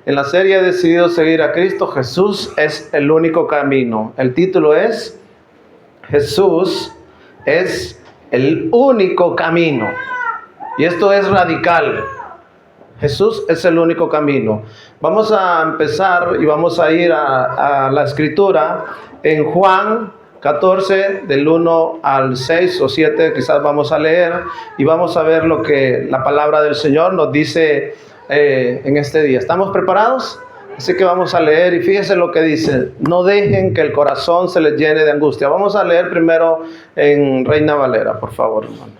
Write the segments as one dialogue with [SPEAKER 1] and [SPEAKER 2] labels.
[SPEAKER 1] En la serie he decidido seguir a Cristo. Jesús es el único camino. El título es Jesús es el único camino. Y esto es radical. Jesús es el único camino. Vamos a empezar y vamos a ir a la escritura en Juan 14, del 1 al 6 o 7, quizás vamos a leer y vamos a ver lo que la palabra del Señor nos dice en este día. ¿Estamos preparados? Así que vamos a leer y fíjense lo que dice: no dejen que el corazón se les llene de angustia. Vamos a leer primero en Reina Valera, por favor, hermano.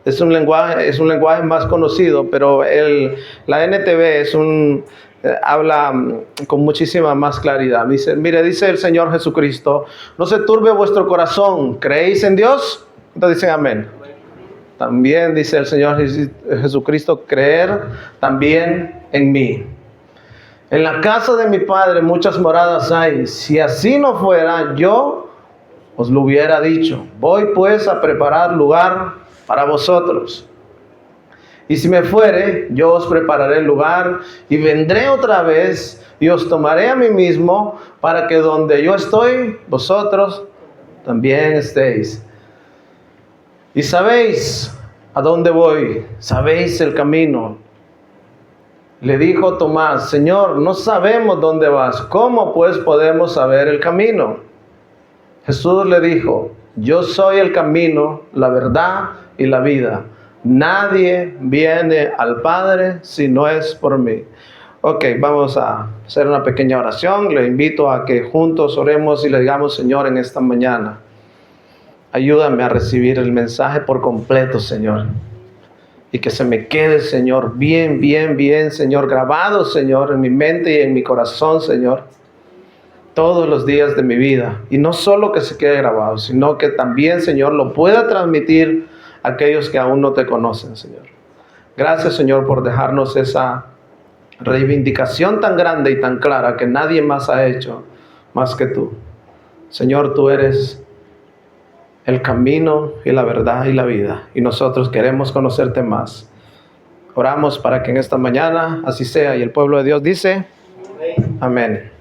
[SPEAKER 1] Es un lenguaje más conocido, pero la NTV habla con muchísima más claridad. Dice el Señor Jesucristo: no se turbe vuestro corazón, ¿creéis en Dios? Entonces dicen amén. También dice el Señor Jesucristo: creer también en mí. En la casa de mi Padre muchas moradas hay. Si así no fuera, yo os lo hubiera dicho. Voy pues a preparar lugar para vosotros. Y si me fuere, yo os prepararé el lugar y vendré otra vez y os tomaré a mí mismo, para que donde yo estoy, vosotros también estéis. Y sabéis a dónde voy, sabéis el camino. Le dijo Tomás: Señor, no sabemos dónde vas, ¿cómo pues podemos saber el camino? Jesús le dijo: yo soy el camino, la verdad y la vida. Nadie viene al Padre si no es por mí. Ok, vamos a hacer una pequeña oración. Le invito a que juntos oremos y le digamos: Señor, en esta mañana, ayúdame a recibir el mensaje por completo, Señor. Y que se me quede, Señor, bien, Señor, grabado, Señor, en mi mente y en mi corazón, Señor, todos los días de mi vida. Y no solo que se quede grabado, sino que también, Señor, lo pueda transmitir a aquellos que aún no te conocen, Señor. Gracias, Señor, por dejarnos esa reivindicación tan grande y tan clara que nadie más ha hecho más que tú. Señor, tú eres el camino y la verdad y la vida, y nosotros queremos conocerte más. Oramos para que en esta mañana así sea, y el pueblo de Dios dice amén.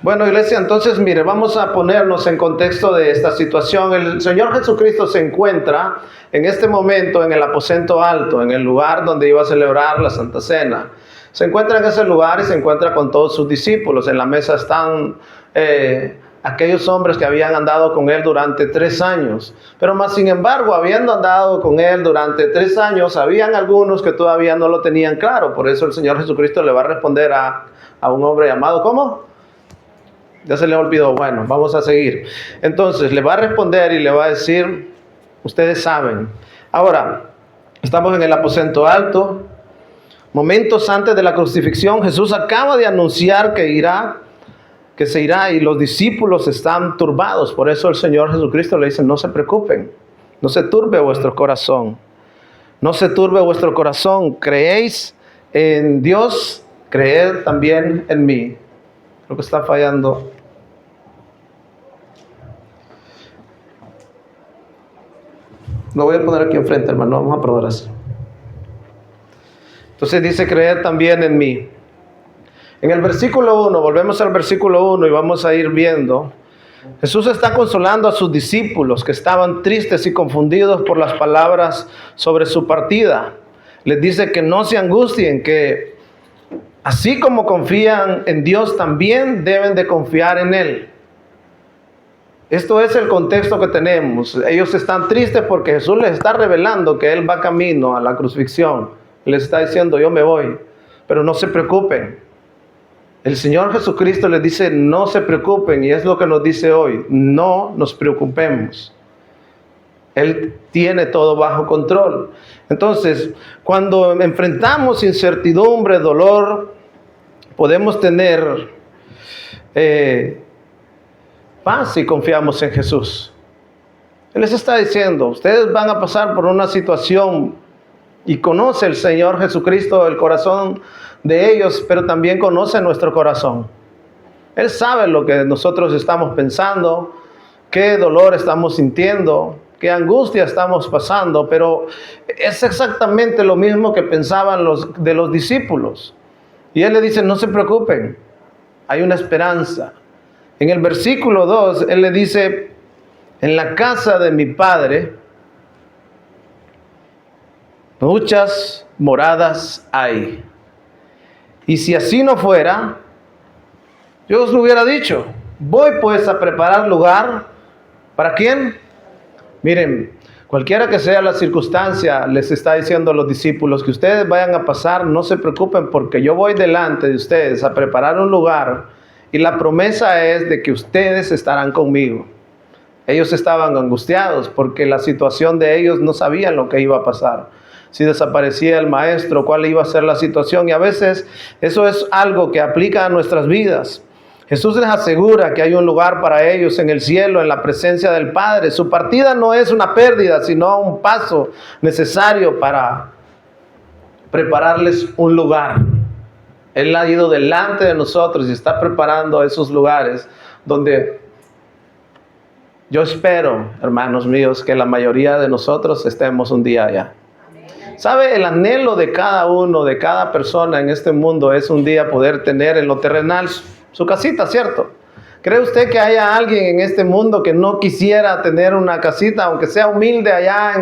[SPEAKER 1] Bueno, iglesia, entonces mire, vamos a ponernos en contexto de esta situación. El Señor Jesucristo se encuentra en este momento en el aposento alto, en el lugar donde iba a celebrar la Santa Cena. Se encuentra en ese lugar y se encuentra con todos sus discípulos. En la mesa están aquellos hombres que habían andado con él durante 3 años. Pero más sin embargo, habiendo andado con él durante 3 años, habían algunos que todavía no lo tenían claro. Por eso el Señor Jesucristo le va a responder a un hombre llamado, ¿cómo? Ya se le olvidó. Bueno, vamos a seguir. Entonces le va a responder y le va a decir: ustedes saben. Ahora, estamos en el aposento alto. Momentos antes de la crucifixión, Jesús acaba de anunciar que se irá, y los discípulos están turbados. Por eso el Señor Jesucristo le dice: no se preocupen, no se turbe vuestro corazón, no se turbe vuestro corazón. Creéis en Dios, creed también en mí. Creo que está fallando. Lo voy a poner aquí enfrente, hermano. Vamos a probar eso. Entonces dice: creed también en mí. En el versículo 1, volvemos al versículo 1 y vamos a ir viendo. Jesús está consolando a sus discípulos que estaban tristes y confundidos por las palabras sobre su partida. Les dice que no se angustien, que así como confían en Dios, también deben de confiar en Él. Esto es el contexto que tenemos. Ellos están tristes porque Jesús les está revelando que Él va camino a la crucifixión. Les está diciendo: yo me voy, pero no se preocupen. El Señor Jesucristo les dice: no se preocupen, y es lo que nos dice hoy: no nos preocupemos. Él tiene todo bajo control. Entonces, cuando enfrentamos incertidumbre, dolor, podemos tener paz si confiamos en Jesús. Él les está diciendo: ustedes van a pasar por una situación, y conoce el Señor Jesucristo el corazón de ellos, pero también conoce nuestro corazón. Él sabe lo que nosotros estamos pensando, qué dolor estamos sintiendo, qué angustia estamos pasando, pero es exactamente lo mismo que pensaban los discípulos. Y Él le dice, no se preocupen, hay una esperanza. En el versículo 2, Él le dice, en la casa de mi Padre muchas moradas hay. Y si así no fuera, yo os lo hubiera dicho. Voy pues a preparar lugar. ¿Para quién? Miren, cualquiera que sea la circunstancia, les está diciendo a los discípulos que ustedes vayan a pasar, no se preocupen porque yo voy delante de ustedes a preparar un lugar y la promesa es de que ustedes estarán conmigo. Ellos estaban angustiados porque la situación de ellos no sabían lo que iba a pasar. Si desaparecía el maestro, cuál iba a ser la situación. Y a veces eso es algo que aplica a nuestras vidas. Jesús les asegura que hay un lugar para ellos en el cielo, en la presencia del Padre. Su partida no es una pérdida, sino un paso necesario para prepararles un lugar. Él ha ido delante de nosotros y está preparando esos lugares donde yo espero, hermanos míos, que la mayoría de nosotros estemos un día allá. ¿Sabe? El anhelo de cada uno, de cada persona en este mundo es un día poder tener en lo terrenal su casita, ¿cierto? ¿Cree usted que haya alguien en este mundo que no quisiera tener una casita, aunque sea humilde allá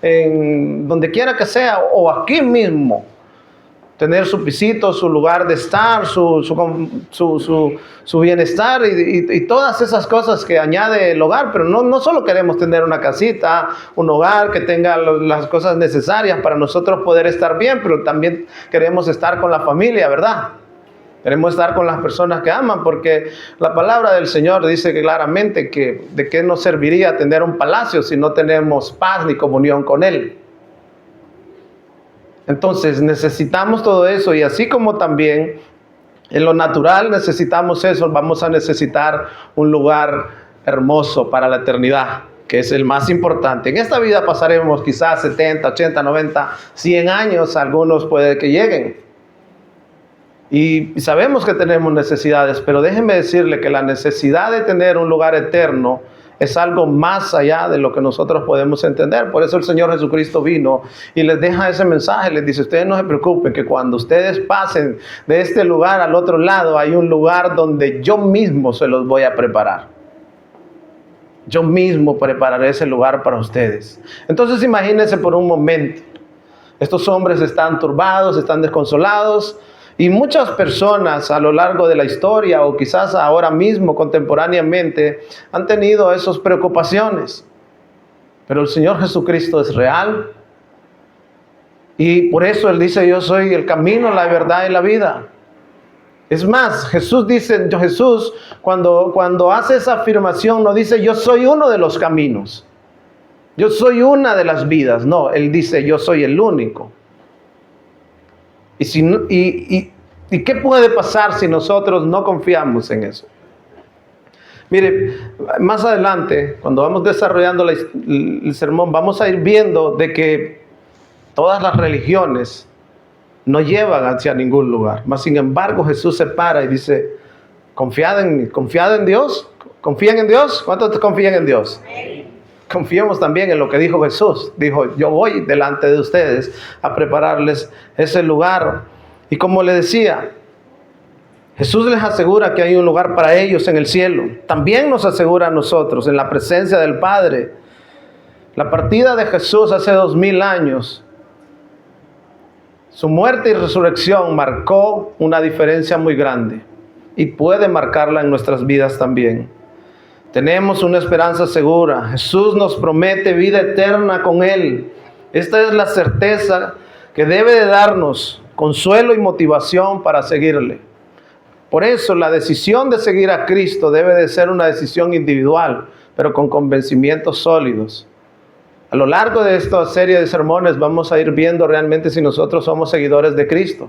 [SPEAKER 1] en donde quiera que sea, o aquí mismo? Tener su pisito, su lugar de estar, su bienestar y todas esas cosas que añade el hogar. Pero no solo queremos tener una casita, un hogar que tenga las cosas necesarias para nosotros poder estar bien, pero también queremos estar con la familia, ¿verdad? Queremos estar con las personas que aman, porque la palabra del Señor dice que claramente que de qué nos serviría tener un palacio si no tenemos paz ni comunión con Él. Entonces necesitamos todo eso, y así como también en lo natural necesitamos eso, vamos a necesitar un lugar hermoso para la eternidad, que es el más importante. En esta vida pasaremos quizás 70, 80, 90, 100 años, algunos puede que lleguen. Y sabemos que tenemos necesidades, pero déjenme decirle que la necesidad de tener un lugar eterno es algo más allá de lo que nosotros podemos entender. Por eso el Señor Jesucristo vino y les deja ese mensaje. Les dice, ustedes no se preocupen, que cuando ustedes pasen de este lugar al otro lado, hay un lugar donde yo mismo se los voy a preparar. Yo mismo prepararé ese lugar para ustedes. Entonces imagínense por un momento. Estos hombres están turbados, están desconsolados. Y muchas personas a lo largo de la historia, o quizás ahora mismo contemporáneamente, han tenido esas preocupaciones. Pero el Señor Jesucristo es real. Y por eso Él dice, yo soy el camino, la verdad y la vida. Es más, Jesús dice, cuando hace esa afirmación, no dice, yo soy uno de los caminos. Yo soy una de las vidas. No, Él dice, yo soy el único. ¿Y qué puede pasar si nosotros no confiamos en eso? Mire, más adelante, cuando vamos desarrollando el sermón, vamos a ir viendo de que todas las religiones no llevan hacia ningún lugar. Mas, sin embargo, Jesús se para y dice, confiad en Dios. ¿Confían en Dios? ¿Cuántos confían en Dios? Confiemos también en lo que dijo Jesús. Dijo, yo voy delante de ustedes a prepararles ese lugar. Y como le decía, Jesús les asegura que hay un lugar para ellos en el cielo. También nos asegura a nosotros en la presencia del Padre. La partida de Jesús hace 2000 años, su muerte y resurrección marcó una diferencia muy grande. Y puede marcarla en nuestras vidas también. Tenemos una esperanza segura. Jesús nos promete vida eterna con Él. Esta es la certeza que debe de darnos consuelo y motivación para seguirle. Por eso la decisión de seguir a Cristo debe de ser una decisión individual, pero con convencimientos sólidos. A lo largo de esta serie de sermones vamos a ir viendo realmente si nosotros somos seguidores de Cristo.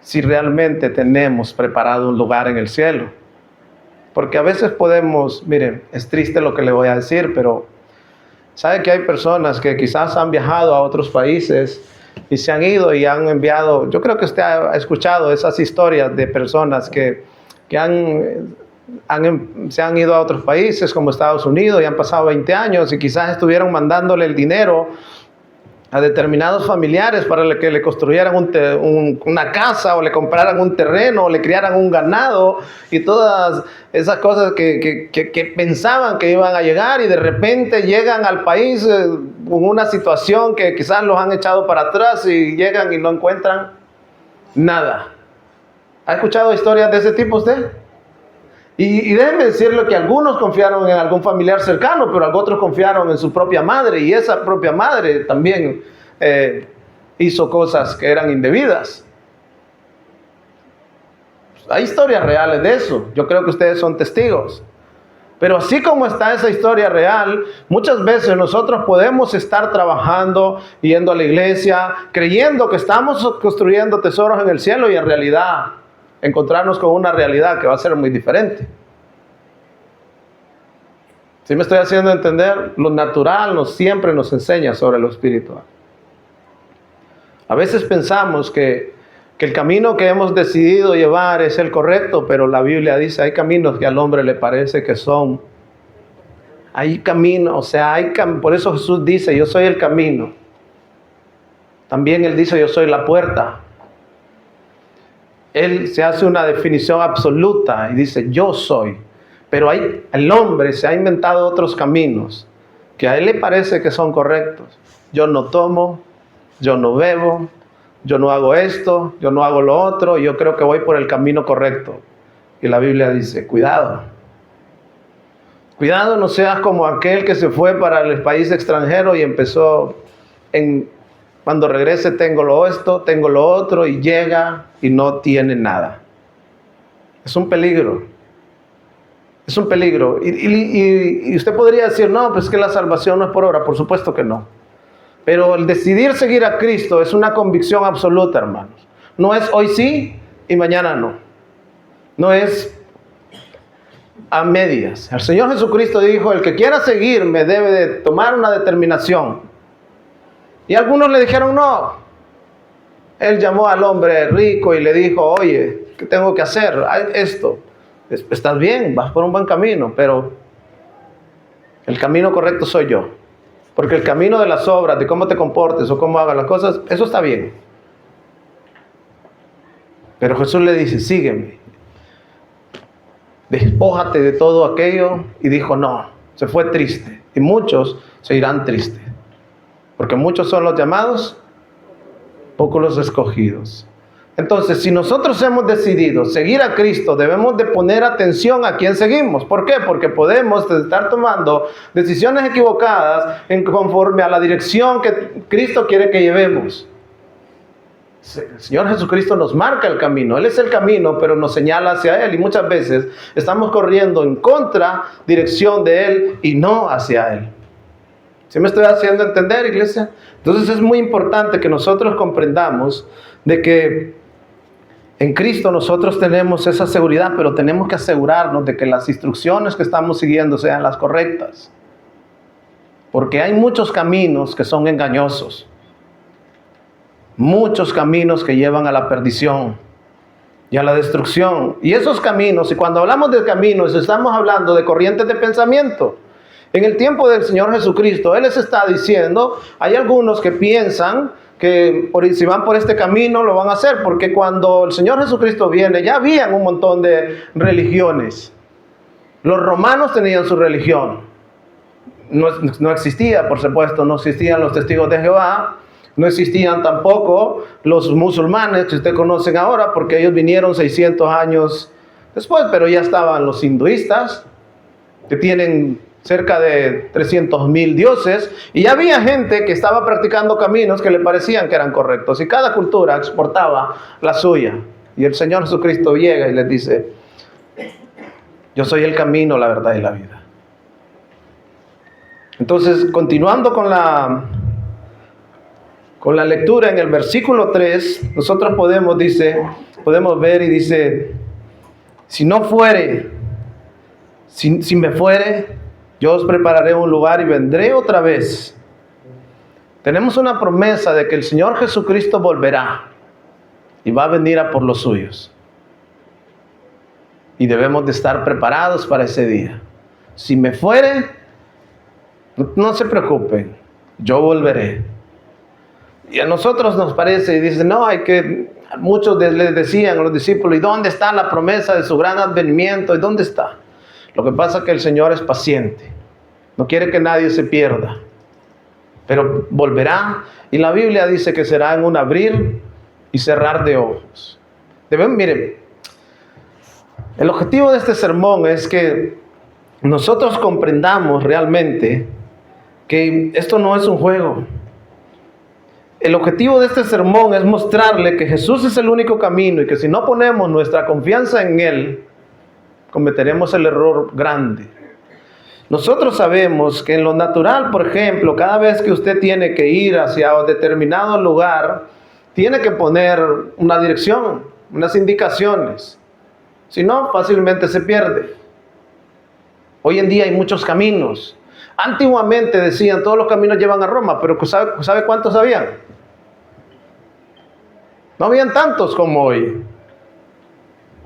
[SPEAKER 1] Si realmente tenemos preparado un lugar en el cielo. Porque a veces miren, es triste lo que le voy a decir, pero sabe que hay personas que quizás han viajado a otros países y se han ido y han enviado, yo creo que usted ha escuchado esas historias de personas que se han ido a otros países como Estados Unidos y han pasado 20 años y quizás estuvieron mandándole el dinero a determinados familiares para que le construyeran una casa, o le compraran un terreno, o le criaran un ganado, y todas esas cosas que pensaban que iban a llegar, y de repente llegan al país con una situación que quizás los han echado para atrás, y llegan y no encuentran nada. ¿Ha escuchado historias de ese tipo usted? Y déjenme decirle que algunos confiaron en algún familiar cercano, pero otros confiaron en su propia madre, y esa propia madre también hizo cosas que eran indebidas. Hay historias reales de eso. Yo creo que ustedes son testigos. Pero así como está esa historia real, muchas veces nosotros podemos estar trabajando, yendo a la iglesia, creyendo que estamos construyendo tesoros en el cielo, y en realidad encontrarnos con una realidad que va a ser muy diferente. ¿Sí me estoy haciendo entender? Lo natural siempre nos enseña sobre lo espiritual. A veces pensamos que el camino que hemos decidido llevar es el correcto, pero la Biblia dice, hay caminos que al hombre le parece que son. Hay caminos, por eso Jesús dice, yo soy el camino. También Él dice, yo soy la puerta. Él se hace una definición absoluta y dice, yo soy. Pero el hombre se ha inventado otros caminos que a él le parece que son correctos. Yo no tomo, yo no bebo, yo no hago esto, yo no hago lo otro, yo creo que voy por el camino correcto. Y la Biblia dice, cuidado. Cuidado, no seas como aquel que se fue para el país extranjero y empezó cuando regrese tengo esto, tengo lo otro, y llega y no tiene nada. Es un peligro. Es un peligro. Y usted podría decir, no, pues que la salvación no es por obra. Por supuesto que no. Pero el decidir seguir a Cristo es una convicción absoluta, hermanos. No es hoy sí y mañana no. No es a medias. El Señor Jesucristo dijo, el que quiera seguirme debe de tomar una determinación. Y algunos le dijeron no. Él llamó al hombre rico y le dijo, oye, ¿qué tengo que hacer? Esto. Estás bien, vas por un buen camino, pero el camino correcto soy yo. Porque el camino de las obras, de cómo te comportes o cómo hagas las cosas, eso está bien. Pero Jesús le dice, sígueme. Despójate de todo aquello. Y dijo, no, se fue triste. Y muchos se irán tristes. Porque muchos son los llamados, pocos los escogidos. Entonces, si nosotros hemos decidido seguir a Cristo, debemos de poner atención a quién seguimos. ¿Por qué? Porque podemos estar tomando decisiones equivocadas conforme a la dirección que Cristo quiere que llevemos. El Señor Jesucristo nos marca el camino. Él es el camino, pero nos señala hacia Él. Y muchas veces estamos corriendo en dirección de Él y no hacia Él. ¿Sí me estoy haciendo entender, iglesia? Entonces es muy importante que nosotros comprendamos de que en Cristo nosotros tenemos esa seguridad, pero tenemos que asegurarnos de que las instrucciones que estamos siguiendo sean las correctas. Porque hay muchos caminos que son engañosos. Muchos caminos que llevan a la perdición y a la destrucción. Y esos caminos, y cuando hablamos de caminos, estamos hablando de corrientes de pensamiento. En el tiempo del Señor Jesucristo, Él les está diciendo, hay algunos que piensan que si van por este camino lo van a hacer, porque cuando el Señor Jesucristo viene, ya habían un montón de religiones. Los romanos tenían su religión. No existía, por supuesto, no existían los testigos de Jehová, no existían tampoco los musulmanes que ustedes conocen ahora, porque ellos vinieron 600 años después, pero ya estaban los hinduistas, que tienen cerca de 300,000 dioses, y ya había gente que estaba practicando caminos que le parecían que eran correctos, y cada cultura exportaba la suya. Y el Señor Jesucristo llega y les dice, yo soy el camino, la verdad y la vida. Entonces, continuando con la lectura en el versículo 3, nosotros podemos ver y dice, si me fuere, yo os prepararé un lugar y vendré otra vez. Tenemos una promesa de que el Señor Jesucristo volverá y va a venir a por los suyos. Y debemos de estar preparados para ese día. Si me fuere, no se preocupen, yo volveré. Y a nosotros nos parece, y dicen, no, muchos les decían a los discípulos, ¿y dónde está la promesa de su gran advenimiento? ¿Y dónde está? Lo que pasa es que el Señor es paciente, no quiere que nadie se pierda, pero volverá, y la Biblia dice que será en un abrir y cerrar de ojos. Miren, el objetivo de este sermón es que nosotros comprendamos realmente que esto no es un juego. El objetivo de este sermón es mostrarle que Jesús es el único camino y que si no ponemos nuestra confianza en Él, cometeremos el error grande. Nosotros sabemos que en lo natural, por ejemplo, cada vez que usted tiene que ir hacia un determinado lugar, tiene que poner una dirección, unas indicaciones. Si no, fácilmente se pierde. Hoy en día hay muchos caminos. Antiguamente decían, todos los caminos llevan a Roma, pero ¿sabe cuántos habían? No habían tantos como hoy.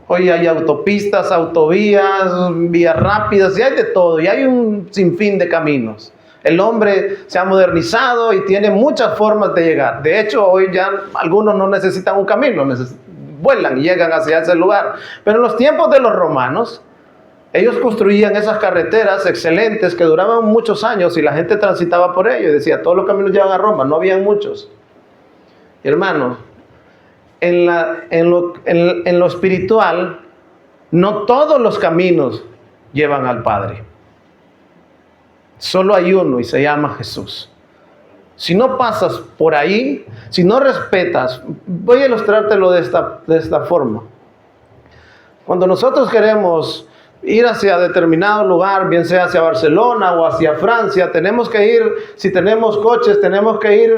[SPEAKER 1] Hoy hay autopistas, autovías, vías rápidas, y hay de todo, y hay un sinfín de caminos. El hombre se ha modernizado y tiene muchas formas de llegar. De hecho, hoy ya algunos no necesitan un camino, vuelan y llegan hacia ese lugar. Pero en los tiempos de los romanos, ellos construían esas carreteras excelentes que duraban muchos años y la gente transitaba por ello. Y decía, todos los caminos llevan a Roma, no habían muchos. Hermanos, en lo espiritual, no todos los caminos llevan al Padre. Solo hay uno y se llama Jesús. Si no pasas por ahí, si no respetas, voy a ilustrártelo de esta forma. Cuando nosotros queremos ir hacia determinado lugar, bien sea hacia Barcelona o hacia Francia, tenemos que ir, si tenemos coches, tenemos que ir,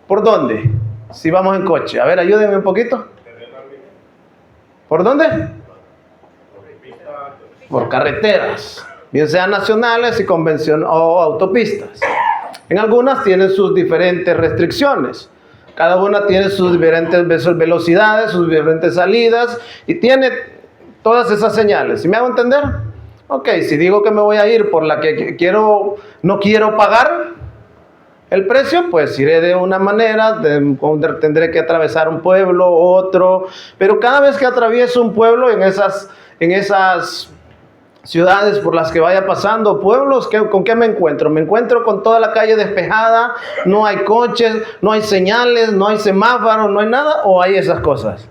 [SPEAKER 1] ¿por dónde? Si vamos en coche. A ver, ayúdenme un poquito. ¿Por dónde? Por carreteras, bien sean nacionales y o autopistas. En algunas tienen sus diferentes restricciones. Cada una tiene sus diferentes velocidades, sus diferentes salidas y tiene todas esas señales. ¿Sí me hago entender? Ok, si digo que me voy a ir por la que no quiero pagar el precio, pues iré de una manera, tendré que atravesar un pueblo, otro, pero cada vez que atravieso un pueblo en esas ciudades por las que vaya pasando, pueblos, ¿con qué me encuentro? Me encuentro con toda la calle despejada, no hay coches, no hay señales, no hay semáforos, no hay nada, ¿o hay esas cosas?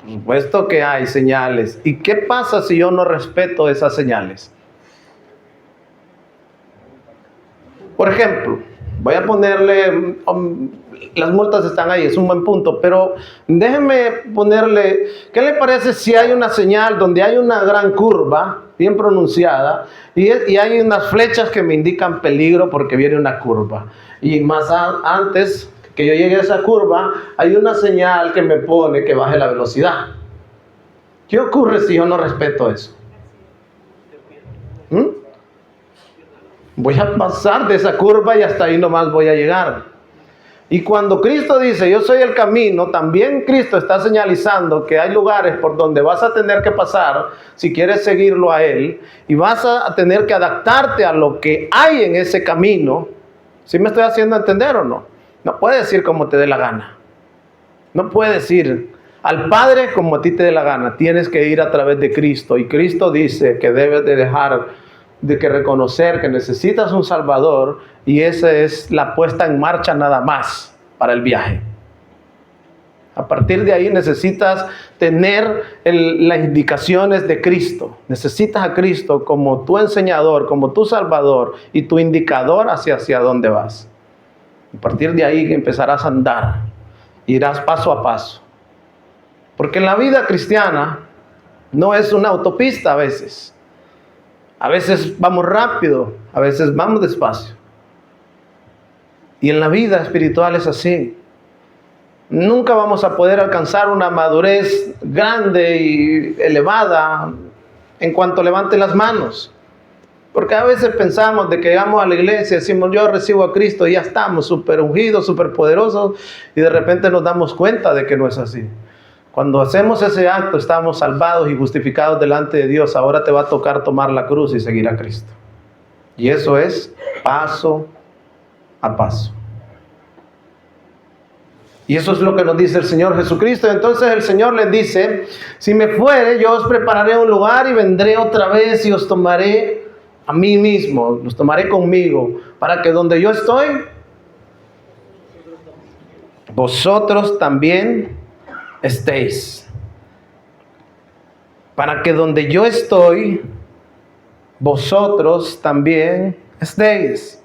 [SPEAKER 1] Por supuesto que hay señales. ¿Y qué pasa si yo no respeto esas señales? Por ejemplo, voy a ponerle, las multas están ahí, es un buen punto, pero déjenme ponerle, ¿qué le parece si hay una señal donde hay una gran curva, bien pronunciada, y hay unas flechas que me indican peligro porque viene una curva? Y más antes que yo llegue a esa curva, hay una señal que me pone que baje la velocidad. ¿Qué ocurre si yo no respeto eso? Voy a pasar de esa curva y hasta ahí nomás voy a llegar. Y cuando Cristo dice, yo soy el camino, también Cristo está señalizando que hay lugares por donde vas a tener que pasar si quieres seguirlo a Él, y vas a tener que adaptarte a lo que hay en ese camino. ¿Sí me estoy haciendo entender o no? No puedes ir como te dé la gana. No puedes ir al Padre como a ti te dé la gana. Tienes que ir a través de Cristo. Y Cristo dice que debes de reconocer que necesitas un Salvador, y esa es la puesta en marcha nada más para el viaje. A partir de ahí necesitas tener las indicaciones de Cristo. Necesitas a Cristo como tu enseñador, como tu Salvador y tu indicador hacia dónde vas. A partir de ahí empezarás a andar, irás paso a paso. Porque la vida cristiana no es una autopista a veces. A veces vamos rápido, a veces vamos despacio. Y en la vida espiritual es así. Nunca vamos a poder alcanzar una madurez grande y elevada en cuanto levante las manos. Porque a veces pensamos de que llegamos a la iglesia y decimos, yo recibo a Cristo y ya estamos súper ungidos, súper poderosos, y de repente nos damos cuenta de que no es así. Cuando hacemos ese acto, estamos salvados y justificados delante de Dios. Ahora te va a tocar tomar la cruz y seguir a Cristo. Y eso es paso a paso. Y eso es lo que nos dice el Señor Jesucristo. Entonces el Señor les dice, si me fuere, yo os prepararé un lugar y vendré otra vez y os tomaré a mí mismo, los tomaré conmigo, para que donde yo estoy, vosotros también estéis. Para que donde yo estoy, vosotros también estéis.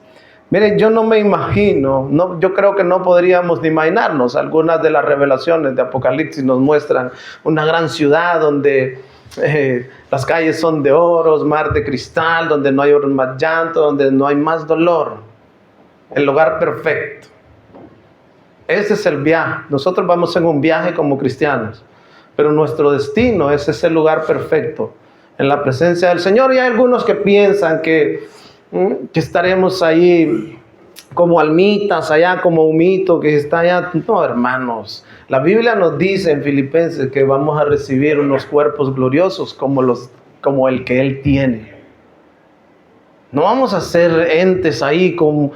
[SPEAKER 1] Miren, yo no me imagino, yo creo que no podríamos ni imaginarnos. Algunas de las revelaciones de Apocalipsis nos muestran una gran ciudad donde las calles son de oro, mar de cristal, donde no hay más llanto, donde no hay más dolor. El lugar perfecto. Ese es el viaje. Nosotros vamos en un viaje como cristianos, pero nuestro destino es ese lugar perfecto, en la presencia del Señor. Y hay algunos que piensan que estaremos ahí como almitas, allá como humito que está allá. No, hermanos, la Biblia nos dice en Filipenses que vamos a recibir unos cuerpos gloriosos como el que Él tiene. No vamos a ser entes ahí como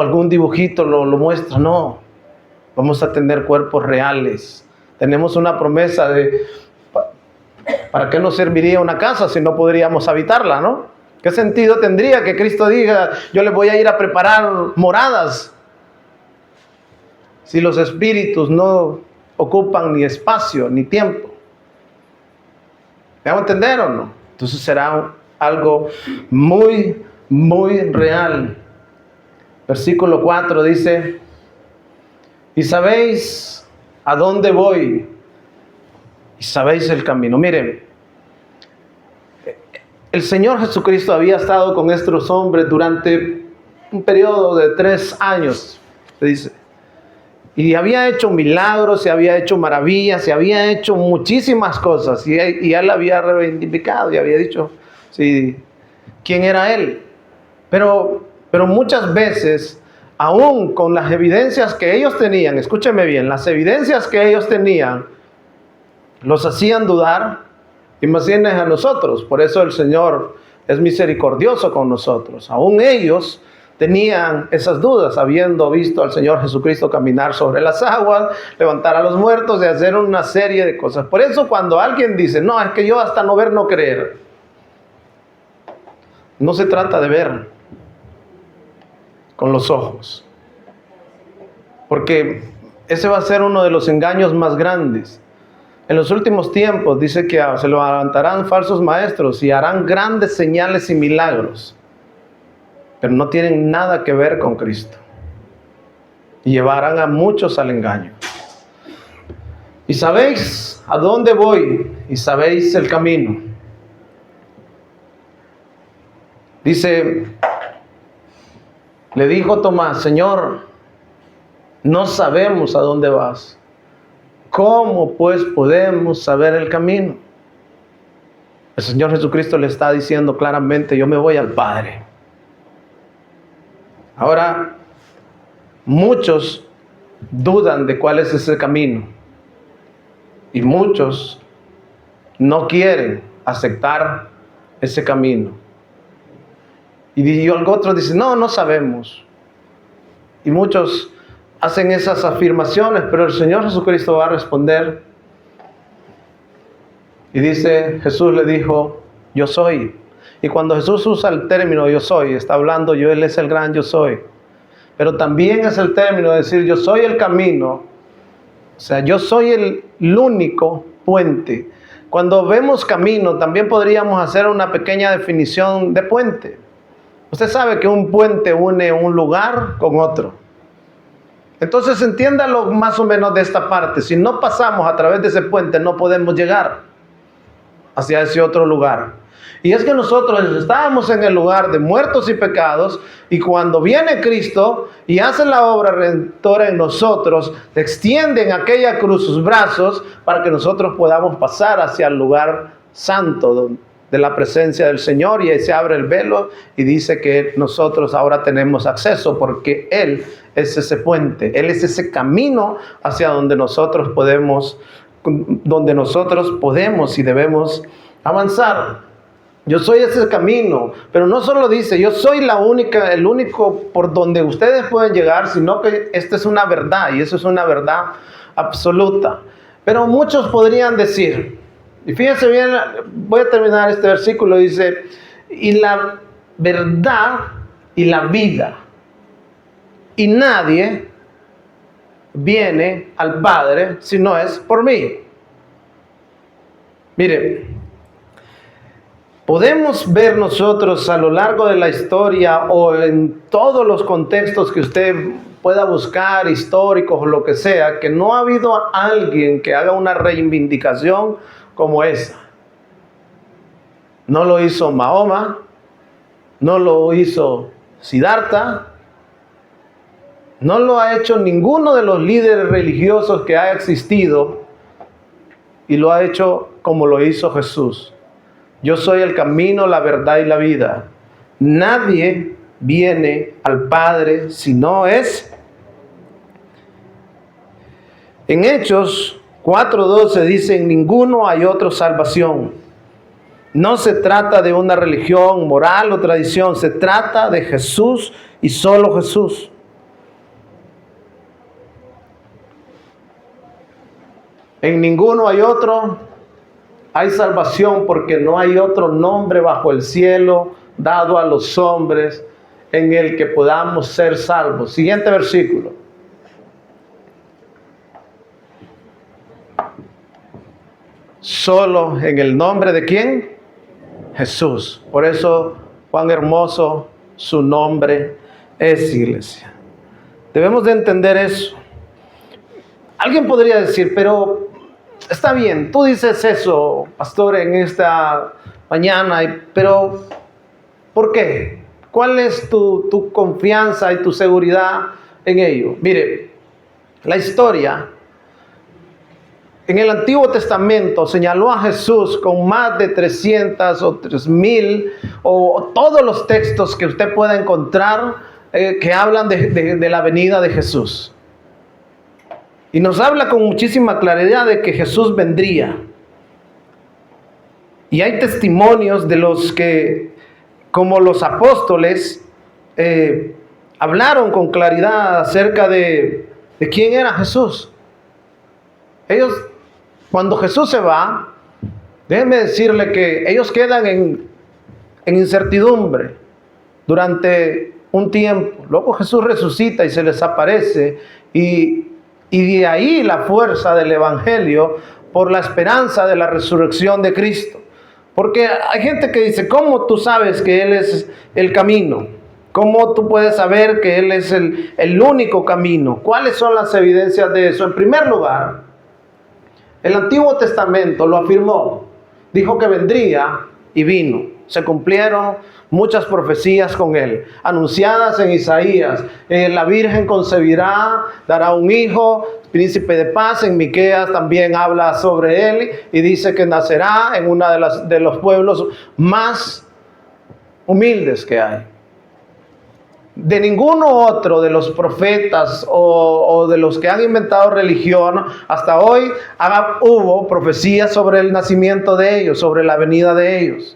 [SPEAKER 1] algún dibujito lo muestra, no. Vamos a tener cuerpos reales. Tenemos una promesa de ¿para qué nos serviría una casa si no podríamos habitarla, no? ¿Qué sentido tendría que Cristo diga, yo les voy a ir a preparar moradas, si los espíritus no ocupan ni espacio ni tiempo? ¿Me hago entender o no? Entonces será algo muy, muy real. Versículo 4 dice, y sabéis a dónde voy, y sabéis el camino. Miren, el Señor Jesucristo había estado con estos hombres durante un periodo de 3 años, se dice. Y había hecho milagros, se había hecho maravillas, se había hecho muchísimas cosas. Y él había reivindicado y había dicho, sí, quién era Él. Pero muchas veces, aún con las evidencias que ellos tenían, escúcheme bien, las evidencias que ellos tenían, los hacían dudar. Imagínense a nosotros. Por eso el Señor es misericordioso con nosotros. Aún ellos tenían esas dudas, habiendo visto al Señor Jesucristo caminar sobre las aguas, levantar a los muertos y hacer una serie de cosas. Por eso cuando alguien dice, no, es que yo hasta no ver, no creer. No se trata de ver con los ojos. Porque ese va a ser uno de los engaños más grandes. En los últimos tiempos dice que se levantarán falsos maestros y harán grandes señales y milagros, pero no tienen nada que ver con Cristo, y llevarán a muchos al engaño. Y sabéis a dónde voy, y sabéis el camino. Dice, le dijo Tomás, Señor, no sabemos a dónde vas. ¿Cómo pues podemos saber el camino? El Señor Jesucristo le está diciendo claramente, yo me voy al Padre. Ahora, muchos dudan de cuál es ese camino. Y muchos no quieren aceptar ese camino. Y otros dicen, no sabemos. Y muchos hacen esas afirmaciones, pero el Señor Jesucristo va a responder. Y dice, Jesús le dijo, yo soy. Y cuando Jesús usa el término yo soy, está hablando Él es el gran yo soy. Pero también es el término de decir yo soy el camino. O sea, yo soy el único puente. Cuando vemos camino, también podríamos hacer una pequeña definición de puente. Usted sabe que un puente une un lugar con otro. Entonces entiéndalo más o menos de esta parte. Si no pasamos a través de ese puente, no podemos llegar hacia ese otro lugar. Y es que nosotros estábamos en el lugar de muertos y pecados, y cuando viene Cristo y hace la obra redentora en nosotros, extiende en aquella cruz sus brazos para que nosotros podamos pasar hacia el lugar santo de la presencia del Señor, y ahí se abre el velo y dice que nosotros ahora tenemos acceso porque Él es ese puente, Él es ese camino hacia donde nosotros podemos y debemos avanzar. Yo soy ese camino, pero no solo dice, yo soy el único por donde ustedes pueden llegar, sino que esta es una verdad, y eso es una verdad absoluta. Pero muchos podrían decir, y fíjense bien, voy a terminar este versículo, dice, y la verdad y la vida, y nadie viene al Padre si no es por mí. Mire, podemos ver nosotros a lo largo de la historia o en todos los contextos que usted pueda buscar, históricos o lo que sea, que no ha habido alguien que haga una reivindicación como esa. No lo hizo Mahoma, no lo hizo Siddhartha, no lo ha hecho ninguno de los líderes religiosos que ha existido, y lo ha hecho como lo hizo Jesús. Yo soy el camino, la verdad y la vida. Nadie viene al Padre si no es. En Hechos 4:12 dice, en ninguno hay otra salvación. No se trata de una religión, moral o tradición. Se trata de Jesús y solo Jesús. En ninguno hay otro. Hay salvación porque no hay otro nombre bajo el cielo dado a los hombres en el que podamos ser salvos. Siguiente versículo. Solo en el nombre de ¿quién? Jesús. Por eso, cuán hermoso su nombre es, iglesia. Debemos de entender eso. Alguien podría decir, pero está bien, tú dices eso, pastor, en esta mañana, pero ¿por qué? ¿Cuál es tu confianza y tu seguridad en ello? Mire, la historia en el Antiguo Testamento señaló a Jesús con más de 300 o 3000 o todos los textos que usted pueda encontrar que hablan de la venida de Jesús. Y nos habla con muchísima claridad de que Jesús vendría. Y hay testimonios de los que, como los apóstoles, hablaron con claridad acerca de quién era Jesús. Ellos, cuando Jesús se va, déjenme decirle que ellos quedan en incertidumbre durante un tiempo. Luego Jesús resucita y se les aparece, y de ahí la fuerza del Evangelio por la esperanza de la resurrección de Cristo. Porque hay gente que dice, ¿cómo tú sabes que Él es el camino? ¿Cómo tú puedes saber que Él es el único camino? ¿Cuáles son las evidencias de eso? En primer lugar, el Antiguo Testamento lo afirmó. Dijo que vendría y vino. Se cumplieron muchas profecías con Él, anunciadas en Isaías. La Virgen concebirá, dará un hijo, príncipe de paz. En Miqueas también habla sobre Él y dice que nacerá en uno de los pueblos más humildes que hay. De ninguno otro de los profetas o de los que han inventado religión hasta hoy hubo profecías sobre el nacimiento de ellos, sobre la venida de ellos.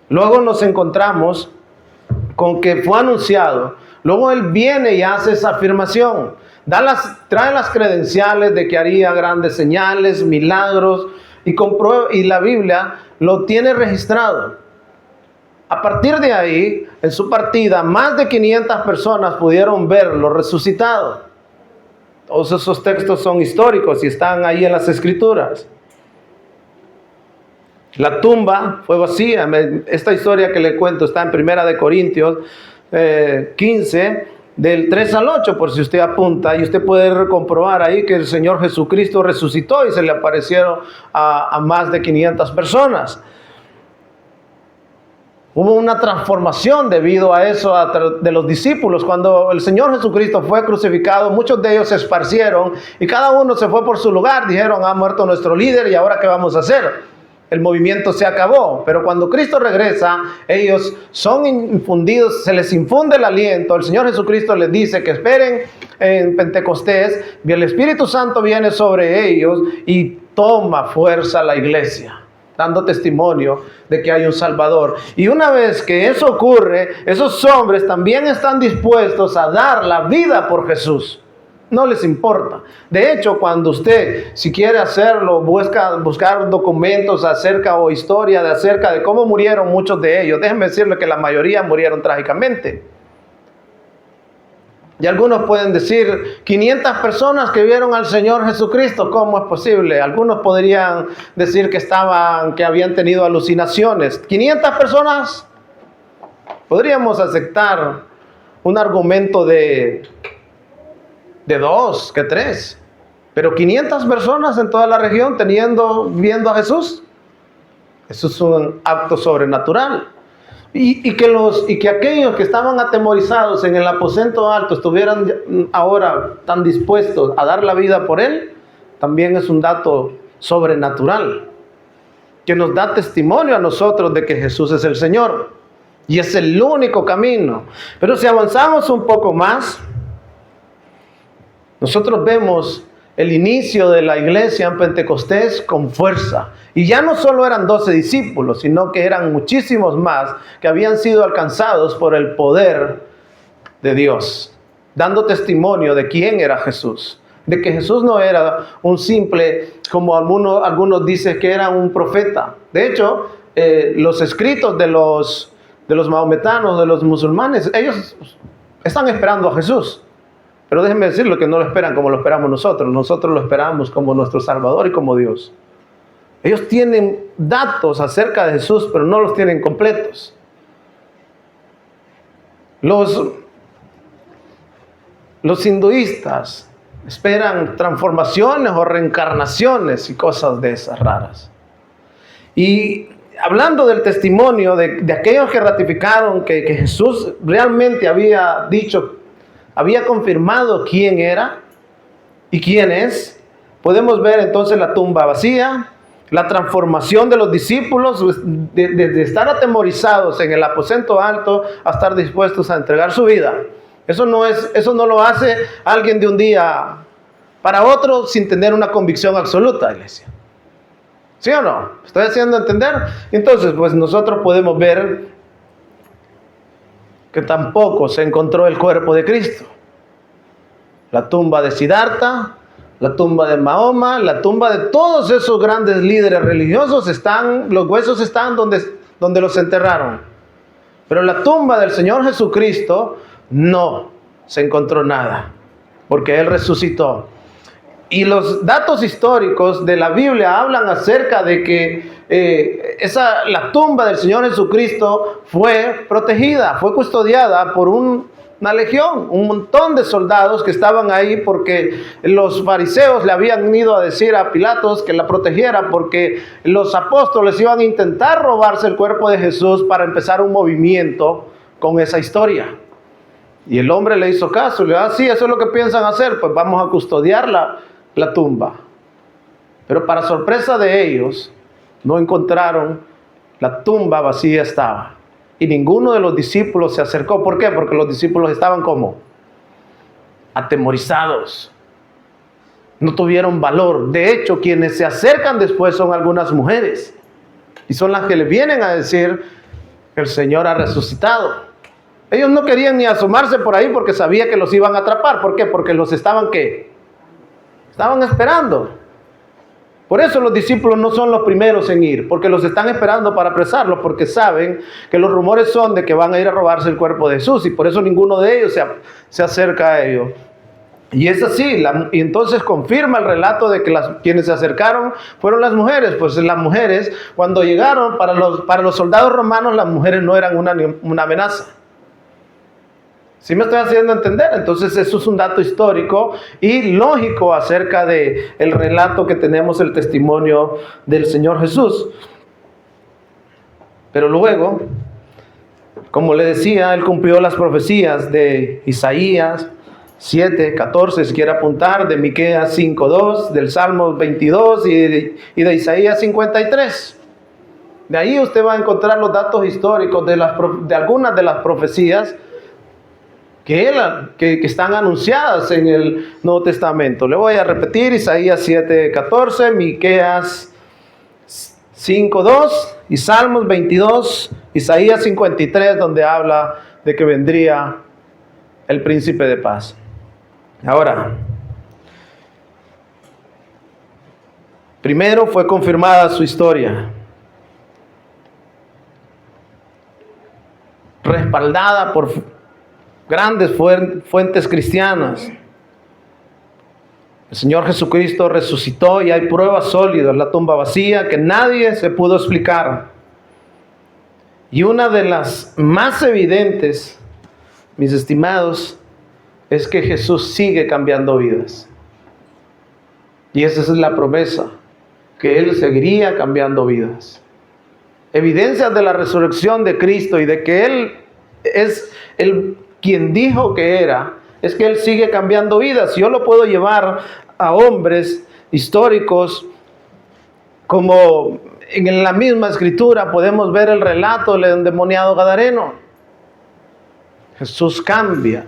[SPEAKER 1] Luego nos encontramos con que fue anunciado. Luego Él viene y hace esa afirmación. Trae las credenciales de que haría grandes señales, milagros, y la Biblia lo tiene registrado. A partir de ahí, en su partida, más de 500 personas pudieron verlo resucitado. Todos esos textos son históricos y están ahí en las Escrituras. La tumba fue vacía. Esta historia que le cuento está en 1 Corintios 15, del 3 al 8, por si usted apunta, y usted puede comprobar ahí que el Señor Jesucristo resucitó y se le aparecieron a más de 500 personas. Hubo una transformación debido a eso de los discípulos. Cuando el Señor Jesucristo fue crucificado, muchos de ellos se esparcieron y cada uno se fue por su lugar. Dijeron, ha muerto nuestro líder y ahora ¿qué vamos a hacer? El movimiento se acabó. Pero cuando Cristo regresa, ellos son infundidos, se les infunde el aliento. El Señor Jesucristo les dice que esperen en Pentecostés y el Espíritu Santo viene sobre ellos y toma fuerza la iglesia. dando testimonio de que hay un Salvador. Y una vez que eso ocurre, esos hombres también están dispuestos a dar la vida por Jesús. No les importa. De hecho, cuando usted, si quiere hacerlo, buscar documentos o historia acerca de cómo murieron muchos de ellos, déjenme decirle que la mayoría murieron trágicamente. Y algunos pueden decir, 500 personas que vieron al Señor Jesucristo, ¿cómo es posible? Algunos podrían decir que habían tenido alucinaciones. 500 personas, podríamos aceptar un argumento de 2, que 3. Pero 500 personas en toda la región viendo a Jesús. Eso es un acto sobrenatural. Y que aquellos que estaban atemorizados en el aposento alto estuvieran ahora tan dispuestos a dar la vida por Él, también es un dato sobrenatural, que nos da testimonio a nosotros de que Jesús es el Señor y es el único camino. Pero si avanzamos un poco más, nosotros vemos el inicio de la iglesia en Pentecostés con fuerza. Y ya no solo eran 12 discípulos, sino que eran muchísimos más que habían sido alcanzados por el poder de Dios, dando testimonio de quién era Jesús. De que Jesús no era un simple, como algunos dicen que era un profeta. De hecho, los escritos de los maometanos, de los musulmanes, ellos están esperando a Jesús. Pero déjenme decirlo que no lo esperan como lo esperamos nosotros. Nosotros lo esperamos como nuestro Salvador y como Dios. Ellos tienen datos acerca de Jesús, pero no los tienen completos. Los hinduistas esperan transformaciones o reencarnaciones y cosas de esas raras. Y hablando del testimonio de aquellos que ratificaron que Jesús realmente había confirmado quién era y quién es, podemos ver entonces la tumba vacía, la transformación de los discípulos, de estar atemorizados en el aposento alto a estar dispuestos a entregar su vida. Eso no lo hace alguien de un día para otro sin tener una convicción absoluta, iglesia. ¿Sí o no? ¿Estoy haciendo entender? Entonces, pues nosotros podemos ver que tampoco se encontró el cuerpo de Cristo. La tumba de Siddhartha, la tumba de Mahoma, la tumba de todos esos grandes líderes religiosos los huesos están donde los enterraron. Pero la tumba del Señor Jesucristo no se encontró nada, porque Él resucitó. Y los datos históricos de la Biblia hablan acerca de que la tumba del Señor Jesucristo fue protegida, fue custodiada por una legión, un montón de soldados que estaban ahí porque los fariseos le habían ido a decir a Pilatos que la protegiera porque los apóstoles iban a intentar robarse el cuerpo de Jesús para empezar un movimiento con esa historia. Y el hombre le hizo caso, le dijo, sí, eso es lo que piensan hacer, pues vamos a custodiar la tumba. Pero para sorpresa de ellos, no encontraron, la tumba vacía estaba. Y ninguno de los discípulos se acercó. ¿Por qué? Porque los discípulos estaban como atemorizados. No tuvieron valor. De hecho, quienes se acercan después son algunas mujeres. Y son las que le vienen a decir que el Señor ha resucitado. Ellos no querían ni asomarse por ahí porque sabían que los iban a atrapar. ¿Por qué? Porque los estaban ¿qué? Estaban esperando. Por eso los discípulos no son los primeros en ir, porque los están esperando para apresarlos, porque saben que los rumores son de que van a ir a robarse el cuerpo de Jesús, y por eso ninguno de ellos se acerca a ellos. Y es así, y entonces confirma el relato de que quienes se acercaron fueron las mujeres. Pues las mujeres, cuando llegaron, para los soldados romanos, las mujeres no eran una amenaza. ¿Sí me estoy haciendo entender? Entonces eso es un dato histórico y lógico acerca de el relato que tenemos, el testimonio del Señor Jesús. Pero luego, como le decía, Él cumplió las profecías de Isaías 7:14, si quiere apuntar, de Miqueas 5:2, del Salmo 22 y de Isaías 53. De ahí usted va a encontrar los datos históricos de algunas de las profecías que están anunciadas en el Nuevo Testamento. Le voy a repetir: Isaías 7:14, Miqueas 5:2 y Salmos 22, Isaías 53, donde habla de que vendría el príncipe de paz. Ahora, primero fue confirmada su historia, respaldada por grandes fuentes cristianas. El Señor Jesucristo resucitó y hay pruebas sólidas, la tumba vacía que nadie se pudo explicar. Y una de las más evidentes, mis estimados, es que Jesús sigue cambiando vidas. Y esa es la promesa, que Él seguiría cambiando vidas. Evidencias de la resurrección de Cristo y de que Él es el quien dijo que era, es que Él sigue cambiando vidas. Yo lo puedo llevar a hombres históricos, como en la misma escritura podemos ver el relato del endemoniado gadareno. Jesús cambia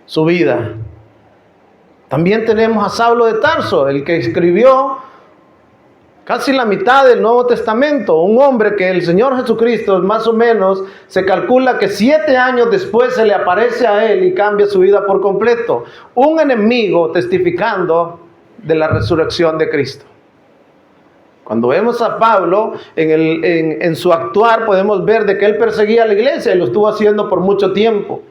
[SPEAKER 1] su vida. También tenemos a Saulo de Tarso, el que escribió casi la mitad del Nuevo Testamento, un hombre que el Señor Jesucristo, más o menos, se calcula que 7 años después se le aparece a él y cambia su vida por completo. Un enemigo testificando de la resurrección de Cristo. Cuando vemos a Pablo en su actuar, podemos ver de que él perseguía a la iglesia y lo estuvo haciendo por mucho tiempo.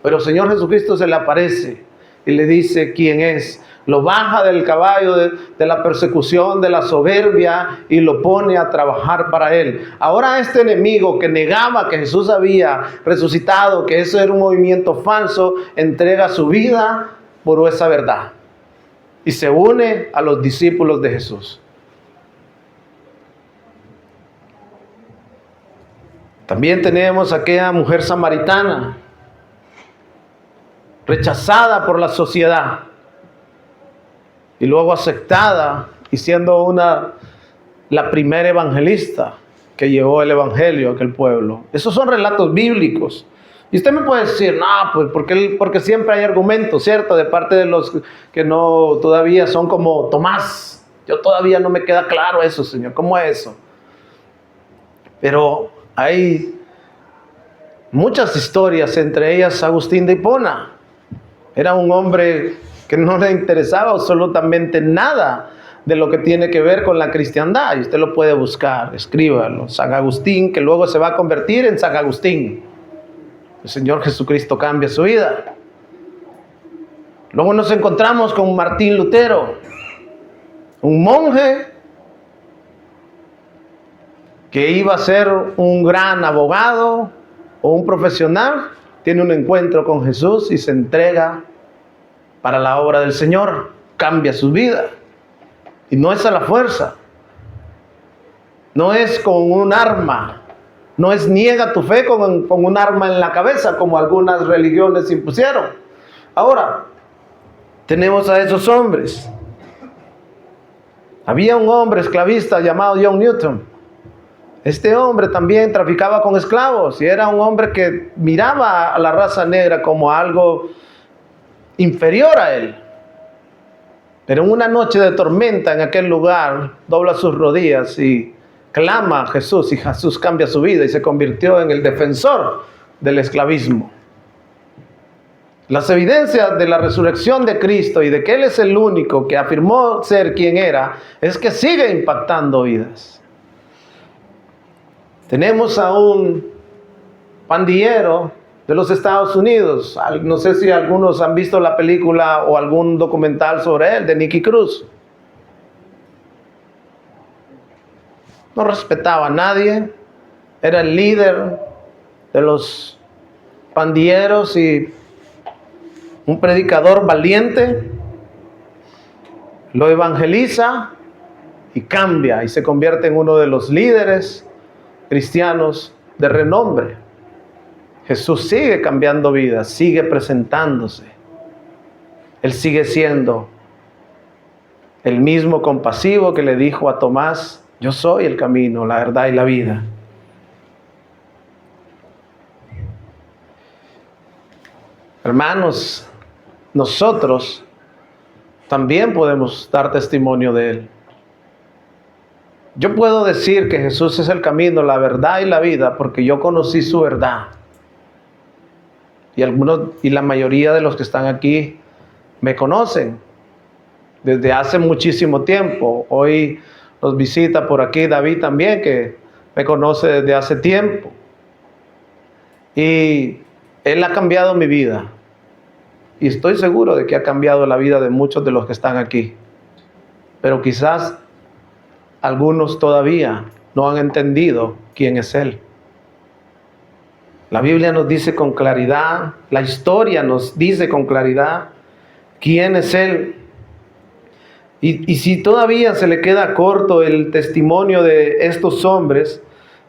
[SPEAKER 1] Pero el Señor Jesucristo se le aparece y le dice quién es. Lo baja del caballo de la persecución, de la soberbia, y lo pone a trabajar para él. Ahora este enemigo que negaba que Jesús había resucitado, que eso era un movimiento falso, entrega su vida por esa verdad y se une a los discípulos de Jesús. También tenemos a aquella mujer samaritana, rechazada por la sociedad y luego aceptada y siendo la primera evangelista que llevó el evangelio a aquel pueblo. Esos son relatos bíblicos. Y usted me puede decir, no, pues porque siempre hay argumentos, ¿cierto? De parte de los que no todavía son como Tomás. Yo todavía no me queda claro eso, Señor. ¿Cómo es eso? Pero hay muchas historias, entre ellas Agustín de Hipona. Era un hombre que no le interesaba absolutamente nada de lo que tiene que ver con la cristiandad. Y usted lo puede buscar, escríbalo. San Agustín, que luego se va a convertir en San Agustín. El Señor Jesucristo cambia su vida. Luego nos encontramos con Martín Lutero, un monje que iba a ser un gran abogado o un profesional. Tiene un encuentro con Jesús y se entrega para la obra del Señor. Cambia su vida. Y no es a la fuerza. No es con un arma. No es niega tu fe con un arma en la cabeza, como algunas religiones impusieron. Ahora, tenemos a esos hombres. Había un hombre esclavista llamado John Newton. Este hombre también traficaba con esclavos y era un hombre que miraba a la raza negra como algo inferior a él. Pero en una noche de tormenta en aquel lugar, dobla sus rodillas y clama a Jesús, y Jesús cambia su vida y se convirtió en el defensor del esclavismo. Las evidencias de la resurrección de Cristo y de que Él es el único que afirmó ser quien era, es que sigue impactando vidas. Tenemos a un pandillero de los Estados Unidos. No sé si algunos han visto la película o algún documental sobre él, de Nicky Cruz. No respetaba a nadie. Era el líder de los pandilleros y un predicador valiente. Lo evangeliza y cambia y se convierte en uno de los líderes cristianos de renombre. Jesús sigue cambiando vidas, sigue presentándose. Él sigue siendo el mismo compasivo que le dijo a Tomás: yo soy el camino, la verdad y la vida. Hermanos, nosotros también podemos dar testimonio de Él. Yo puedo decir que Jesús es el camino, la verdad y la vida porque yo conocí su verdad. Y la mayoría de los que están aquí me conocen desde hace muchísimo tiempo. Hoy nos visita por aquí David también, que me conoce desde hace tiempo. Y él ha cambiado mi vida. Y estoy seguro de que ha cambiado la vida de muchos de los que están aquí. Pero quizás algunos todavía no han entendido quién es Él. La Biblia nos dice con claridad, la historia nos dice con claridad quién es Él. Y si todavía se le queda corto el testimonio de estos hombres,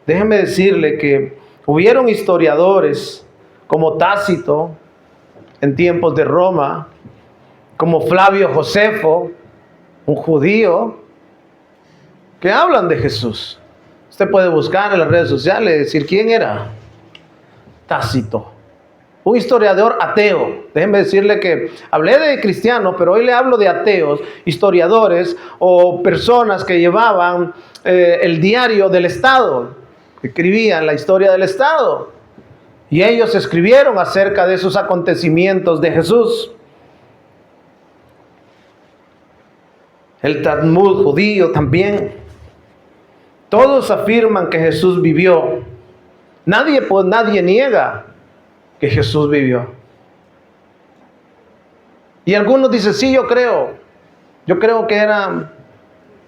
[SPEAKER 1] déjeme decirle que hubieron historiadores como Tácito en tiempos de Roma, como Flavio Josefo, un judío, que hablan de Jesús. Usted puede buscar en las redes sociales y decir quién era Tácito, un historiador ateo. Déjenme decirle que hablé de cristianos, pero hoy le hablo de ateos, historiadores o personas que llevaban el diario del Estado, que escribían la historia del Estado. Y ellos escribieron acerca de esos acontecimientos de Jesús. El Talmud judío también. Todos afirman que Jesús vivió. Nadie niega que Jesús vivió. Y algunos dicen, sí, yo creo que era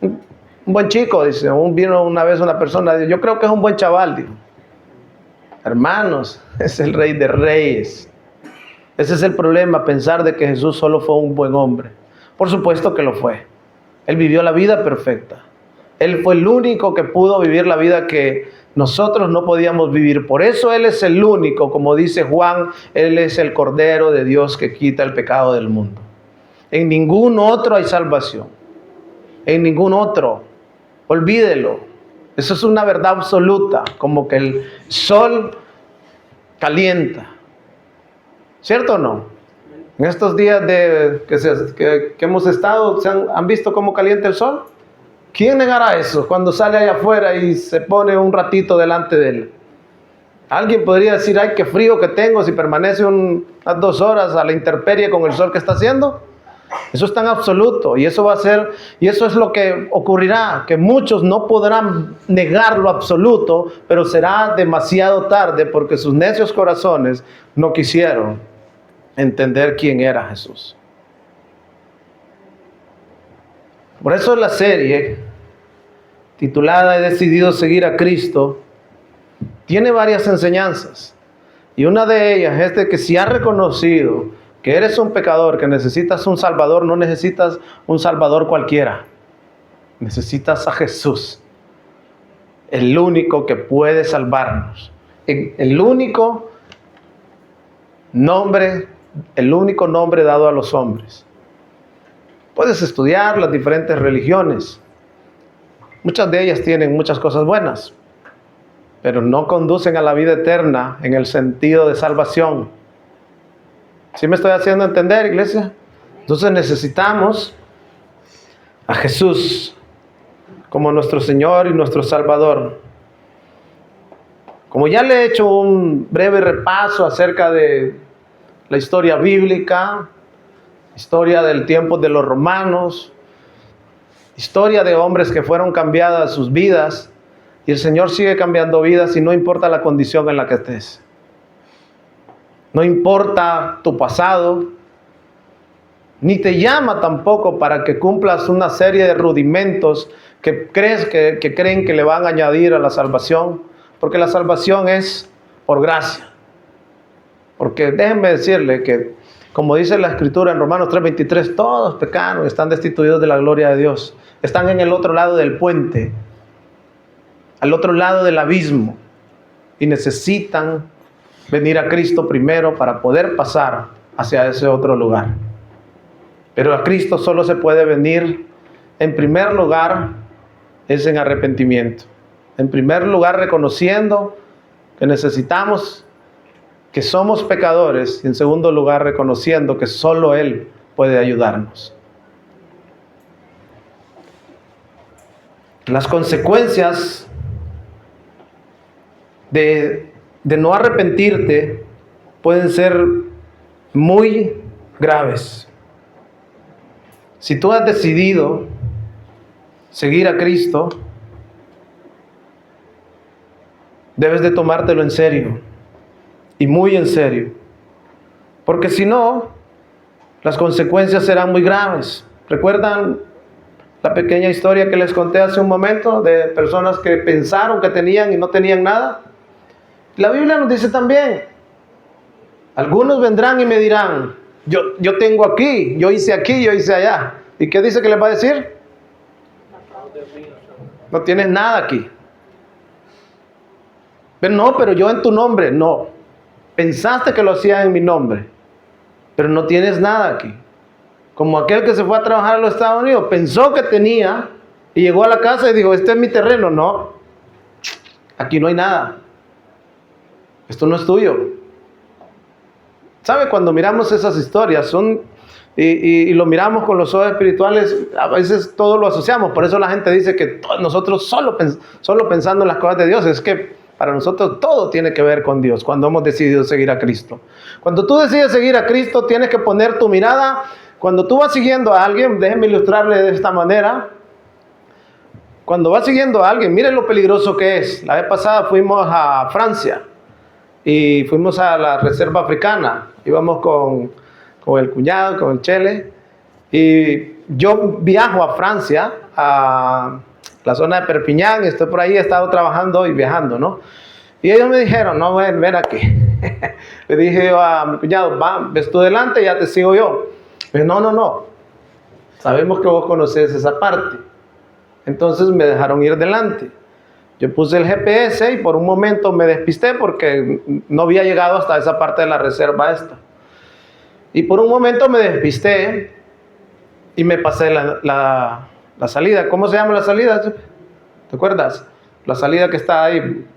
[SPEAKER 1] un buen chico, dice. Vino una vez una persona, dice, yo creo que es un buen chaval, dijo. Hermanos, es el Rey de Reyes. Ese es el problema, pensar de que Jesús solo fue un buen hombre. Por supuesto que lo fue. Él vivió la vida perfecta. Él fue el único que pudo vivir la vida que nosotros no podíamos vivir. Por eso Él es el único, como dice Juan, Él es el Cordero de Dios que quita el pecado del mundo. En ningún otro hay salvación. En ningún otro. Olvídelo. Eso es una verdad absoluta, como que el sol calienta. ¿Cierto o no? En estos días que hemos estado, ¿han visto cómo calienta el sol? ¿Quién negará eso cuando sale allá afuera y se pone un ratito delante de él? Alguien podría decir, ay, qué frío que tengo si permanece unas 2 horas a la intemperie con el sol que está haciendo. Eso es tan absoluto y eso va a ser, y eso es lo que ocurrirá, que muchos no podrán negar lo absoluto, pero será demasiado tarde porque sus necios corazones no quisieron entender quién era Jesús. Por eso la serie titulada He decidido seguir a Cristo tiene varias enseñanzas. Y una de ellas es de que si has reconocido que eres un pecador, que necesitas un Salvador, no necesitas un Salvador cualquiera. Necesitas a Jesús, el único que puede salvarnos. El único nombre dado a los hombres. Puedes estudiar las diferentes religiones. Muchas de ellas tienen muchas cosas buenas, pero no conducen a la vida eterna en el sentido de salvación. ¿Sí me estoy haciendo entender, iglesia? Entonces necesitamos a Jesús como nuestro Señor y nuestro Salvador. Como ya le he hecho un breve repaso acerca de la historia bíblica, historia del tiempo de los romanos, historia de hombres que fueron cambiadas sus vidas, y el Señor sigue cambiando vidas y no importa la condición en la que estés. No importa tu pasado, ni te llama tampoco para que cumplas una serie de rudimentos que creen que le van a añadir a la salvación, porque la salvación es por gracia. Porque déjenme decirle que, como dice la Escritura en Romanos 3:23, todos pecaron, están destituidos de la gloria de Dios. Están en el otro lado del puente, al otro lado del abismo, y necesitan venir a Cristo primero para poder pasar hacia ese otro lugar. Pero a Cristo solo se puede venir, en primer lugar, es en arrepentimiento. En primer lugar, reconociendo que necesitamos, que somos pecadores, y en segundo lugar, reconociendo que solo Él puede ayudarnos. Las consecuencias de no arrepentirte pueden ser muy graves. Si tú has decidido seguir a Cristo, debes de tomártelo en serio, y muy en serio, porque si no, las consecuencias serán muy graves. ¿Recuerdan la pequeña historia que les conté hace un momento de personas que pensaron que tenían y no tenían nada? La Biblia nos dice también, algunos vendrán y me dirán, yo tengo aquí, yo hice allá. ¿Y qué dice que les va a decir? No tienes nada aquí. Pero no, pero yo en tu nombre, no. Pensaste que lo hacías en mi nombre, pero no tienes nada aquí. Como aquel que se fue a trabajar a los Estados Unidos, pensó que tenía y llegó a la casa y dijo, este es mi terreno. No, aquí no hay nada. Esto no es tuyo. ¿Sabe? Cuando miramos esas historias y lo miramos con los ojos espirituales, a veces todo lo asociamos. Por eso la gente dice que nosotros solo pensando en las cosas de Dios. Es que para nosotros todo tiene que ver con Dios cuando hemos decidido seguir a Cristo. Cuando tú decides seguir a Cristo, tienes que poner tu mirada. Cuando tú vas siguiendo a alguien, déjenme ilustrarle de esta manera. Cuando vas siguiendo a alguien, miren lo peligroso que es. La vez pasada fuimos a Francia y fuimos a la reserva africana. Íbamos con el cuñado, con el chele. Y yo viajo a Francia, a la zona de Perpiñán, estoy por ahí, he estado trabajando y viajando, ¿no? Y ellos me dijeron, no, ven aquí. Le dije yo a mi cuñado, ves tú delante y ya te sigo yo. Pero no, sabemos que vos conocés esa parte. Entonces me dejaron ir delante. Yo puse el GPS y por un momento me despisté porque no había llegado hasta esa parte de la reserva esta. Y por un momento me despisté y me pasé la salida. ¿Cómo se llama la salida? ¿Te acuerdas? La salida que está ahí.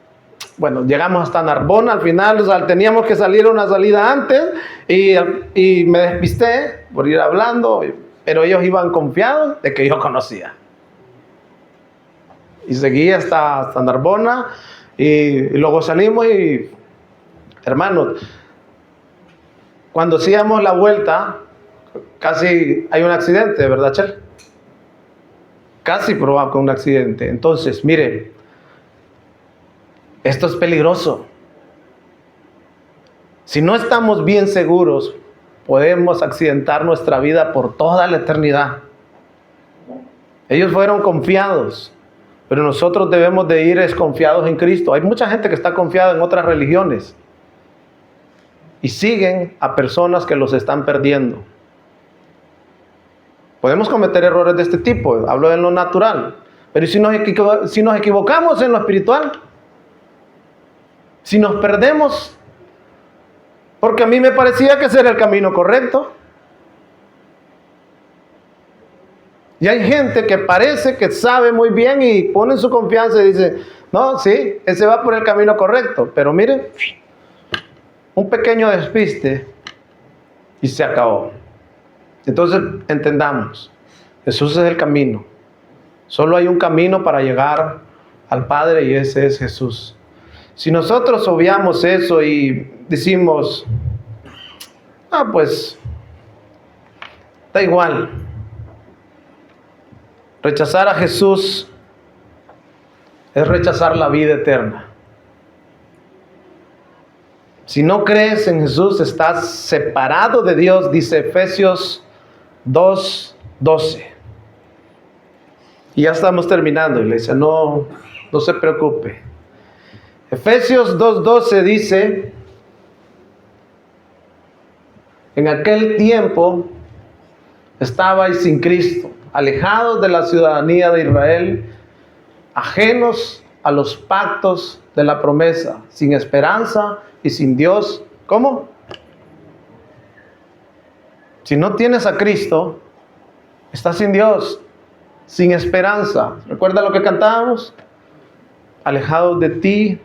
[SPEAKER 1] Bueno, llegamos hasta Narbona al final, o sea, teníamos que salir una salida antes y me despisté por ir hablando, pero ellos iban confiados de que yo conocía. Y seguí hasta Narbona y luego salimos y, hermanos, cuando hacíamos la vuelta, casi hay un accidente, ¿verdad, Chel? Casi provoca un accidente. Entonces, miren, esto es peligroso. Si no estamos bien seguros, podemos accidentar nuestra vida por toda la eternidad. Ellos fueron confiados, pero nosotros debemos de ir desconfiados en Cristo. Hay mucha gente que está confiada en otras religiones y siguen a personas que los están perdiendo. Podemos cometer errores de este tipo, hablo de lo natural, pero si nos equivocamos en lo espiritual, si nos perdemos, porque a mí me parecía que ese era el camino correcto. Y hay gente que parece que sabe muy bien y pone su confianza y dice, no, sí, ese va por el camino correcto. Pero miren, un pequeño despiste y se acabó. Entonces entendamos, Jesús es el camino. Solo hay un camino para llegar al Padre y ese es Jesús. Si nosotros obviamos eso y decimos, pues, da igual. Rechazar a Jesús es rechazar la vida eterna. Si no crees en Jesús, estás separado de Dios, dice Efesios 2:12. Y ya estamos terminando, iglesia, no se preocupe. Efesios 2:12 dice, en aquel tiempo estabais sin Cristo, alejados de la ciudadanía de Israel, ajenos a los pactos de la promesa, sin esperanza y sin Dios. ¿Cómo? Si no tienes a Cristo, estás sin Dios, sin esperanza. ¿Recuerda lo que cantábamos? Alejados de ti,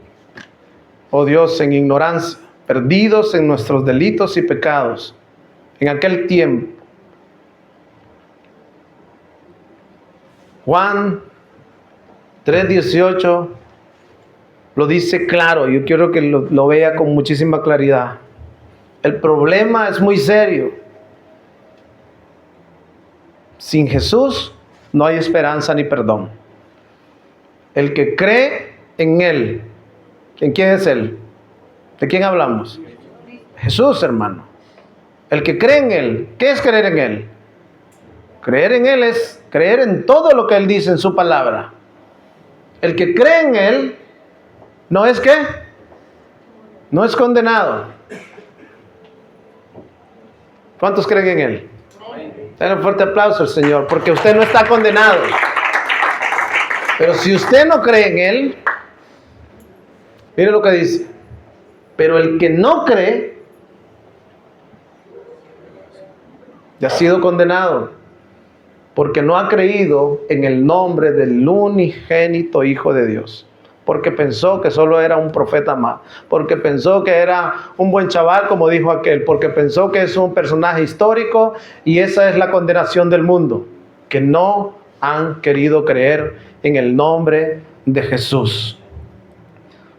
[SPEAKER 1] oh Dios, en ignorancia, perdidos en nuestros delitos y pecados. En aquel tiempo, Juan 3:18 lo dice claro. Yo quiero que lo vea con muchísima claridad. El problema es muy serio. Sin Jesús no hay esperanza ni perdón. El que cree en Él. ¿En quién es Él? ¿De quién hablamos? Jesús, hermano. El que cree en Él. ¿Qué es creer en Él? Creer en Él es creer en todo lo que Él dice en su palabra. El que cree en Él, ¿no es qué? No es condenado. ¿Cuántos creen en Él? Den un fuerte aplauso al Señor, porque usted no está condenado. Pero si usted no cree en Él, mire lo que dice. Pero el que no cree, ya ha sido condenado, porque no ha creído en el nombre del unigénito Hijo de Dios. Porque pensó que solo era un profeta más. Porque pensó que era un buen chaval, como dijo aquel. Porque pensó que es un personaje histórico. Y esa es la condenación del mundo. Que no han querido creer en el nombre de Jesús.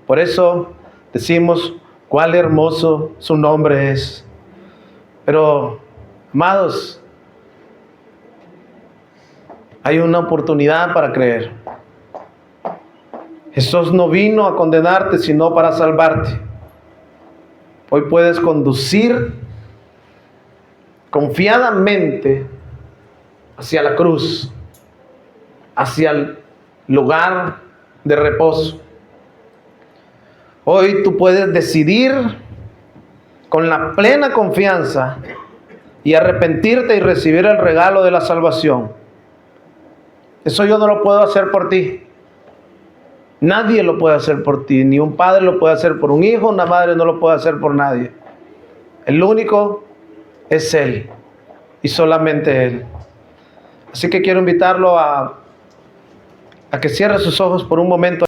[SPEAKER 1] Por eso decimos, cuál hermoso su nombre es. Pero, amados, hay una oportunidad para creer. Jesús no vino a condenarte, sino para salvarte. Hoy puedes conducir confiadamente hacia la cruz, hacia el lugar de reposo. Hoy tú puedes decidir con la plena confianza y arrepentirte y recibir el regalo de la salvación. Eso yo no lo puedo hacer por ti. Nadie lo puede hacer por ti. Ni un padre lo puede hacer por un hijo, una madre no lo puede hacer por nadie. El único es Él y solamente Él. Así que quiero invitarlo a que cierre sus ojos por un momento.